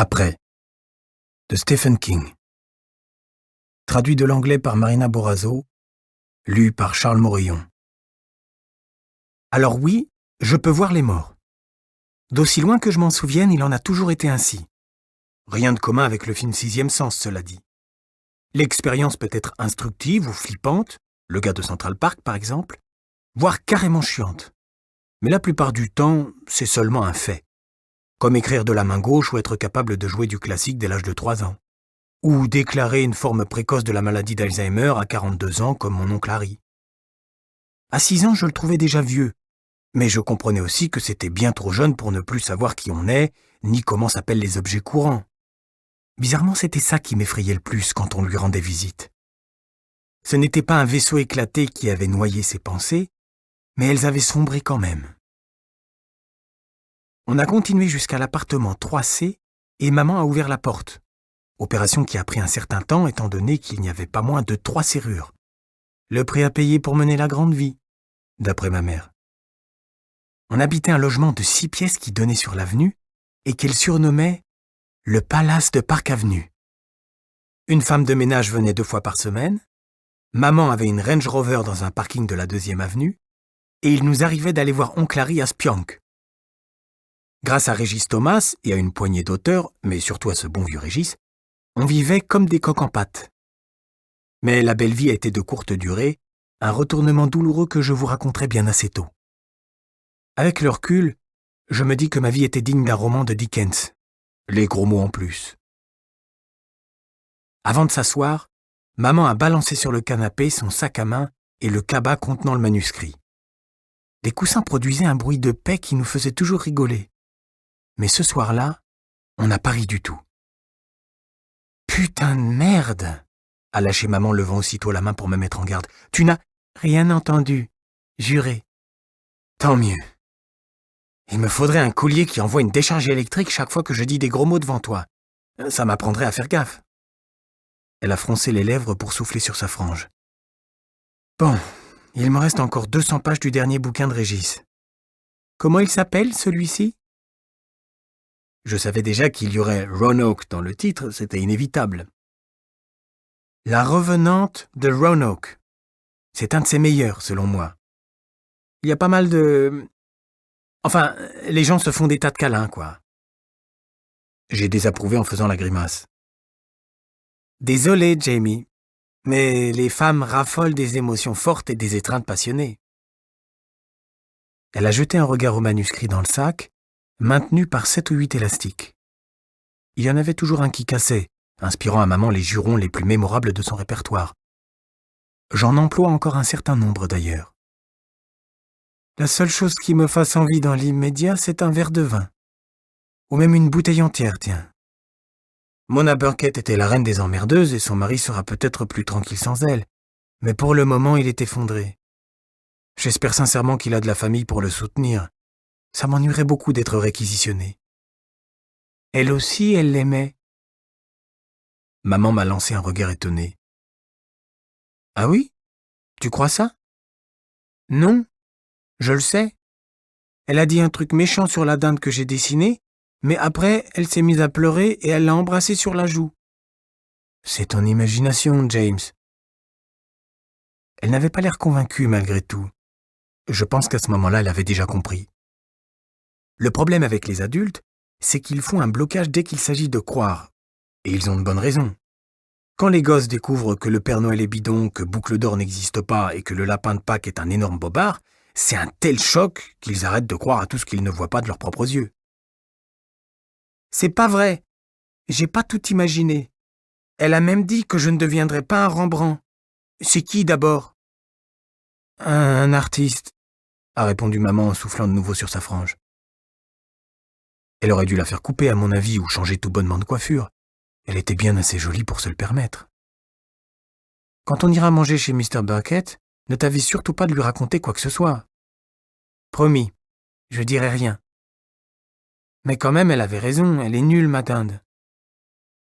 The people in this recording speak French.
Après, de Stephen King. Traduit de l'anglais par Marina Borazzo, lu par Charles Morillon. Alors oui, je peux voir les morts. D'aussi loin que je m'en souvienne, il en a toujours été ainsi. Rien de commun avec le film Sixième Sens, cela dit. L'expérience peut être instructive ou flippante, le gars de Central Park par exemple, voire carrément chiante. Mais la plupart du temps, c'est seulement un fait. Comme écrire de la main gauche ou être capable de jouer du classique dès l'âge de 3 ans. Ou déclarer une forme précoce de la maladie d'Alzheimer à 42 ans comme mon oncle Harry. À 6 ans, je le trouvais déjà vieux, mais je comprenais aussi que c'était bien trop jeune pour ne plus savoir qui on est, ni comment s'appellent les objets courants. Bizarrement, c'était ça qui m'effrayait le plus quand on lui rendait visite. Ce n'était pas un vaisseau éclaté qui avait noyé ses pensées, mais elles avaient sombré quand même. On a continué jusqu'à l'appartement 3C et maman a ouvert la porte. Opération qui a pris un certain temps étant donné qu'il n'y avait pas moins de 3 serrures. Le prix à payer pour mener la grande vie, d'après ma mère. On habitait un logement de 6 pièces qui donnait sur l'avenue et qu'elle surnommait le Palace de Park Avenue. Une femme de ménage venait 2 fois par semaine, maman avait une Range Rover dans un parking de la 2e avenue et il nous arrivait d'aller voir oncle Harry à Spionk. Grâce à Régis Thomas et à une poignée d'auteurs, mais surtout à ce bon vieux Régis, on vivait comme des coqs en pâte. Mais la belle vie a été de courte durée, un retournement douloureux que je vous raconterai bien assez tôt. Avec le recul, je me dis que ma vie était digne d'un roman de Dickens. Les gros mots en plus. Avant de s'asseoir, maman a balancé sur le canapé son sac à main et le cabas contenant le manuscrit. Les coussins produisaient un bruit de paix qui nous faisait toujours rigoler. Mais ce soir-là, on n'a pas ri du tout. « Putain de merde !» a lâché maman levant aussitôt la main pour me mettre en garde. « Tu n'as rien entendu, juré. » Tant mieux. Il me faudrait un collier qui envoie une décharge électrique chaque fois que je dis des gros mots devant toi. Ça m'apprendrait à faire gaffe. Elle a froncé les lèvres pour souffler sur sa frange. Bon, il me reste encore 200 pages du dernier bouquin de Régis. Comment il s'appelle, celui-ci ? Je savais déjà qu'il y aurait Roanoke dans le titre, c'était inévitable. La revenante de Roanoke. C'est un de ses meilleurs, selon moi. Il y a pas mal de... Enfin, les gens se font des tas de câlins, quoi. J'ai désapprouvé en faisant la grimace. Désolé, Jamie, mais les femmes raffolent des émotions fortes et des étreintes passionnées. Elle a jeté un regard au manuscrit dans le sac, maintenu par 7 ou 8 élastiques. Il y en avait toujours un qui cassait, inspirant à maman les jurons les plus mémorables de son répertoire. J'en emploie encore un certain nombre d'ailleurs. La seule chose qui me fasse envie dans l'immédiat, c'est un verre de vin. Ou même une bouteille entière, tiens. Mona Burkett était la reine des emmerdeuses et son mari sera peut-être plus tranquille sans elle. Mais pour le moment, il est effondré. J'espère sincèrement qu'il a de la famille pour le soutenir. Ça m'ennuierait beaucoup d'être réquisitionné. Elle aussi, elle l'aimait. Maman m'a lancé un regard étonné. Ah oui ? Tu crois ça ? Non, je le sais. Elle a dit un truc méchant sur la dinde que j'ai dessinée, mais après, elle s'est mise à pleurer et elle l'a embrassé sur la joue. C'est ton imagination, James. Elle n'avait pas l'air convaincue malgré tout. Je pense qu'à ce moment-là, elle avait déjà compris. Le problème avec les adultes, c'est qu'ils font un blocage dès qu'il s'agit de croire. Et ils ont de bonnes raisons. Quand les gosses découvrent que le Père Noël est bidon, que Boucle d'Or n'existe pas et que le lapin de Pâques est un énorme bobard, c'est un tel choc qu'ils arrêtent de croire à tout ce qu'ils ne voient pas de leurs propres yeux. C'est pas vrai. J'ai pas tout imaginé. Elle a même dit que je ne deviendrais pas un Rembrandt. C'est qui d'abord ? Un artiste, a répondu maman en soufflant de nouveau sur sa frange. Elle aurait dû la faire couper à mon avis ou changer tout bonnement de coiffure. Elle était bien assez jolie pour se le permettre. Quand on ira manger chez Mr. Burkett, ne t'avise surtout pas de lui raconter quoi que ce soit. Promis, je dirai rien. Mais quand même, elle avait raison, elle est nulle, ma dinde.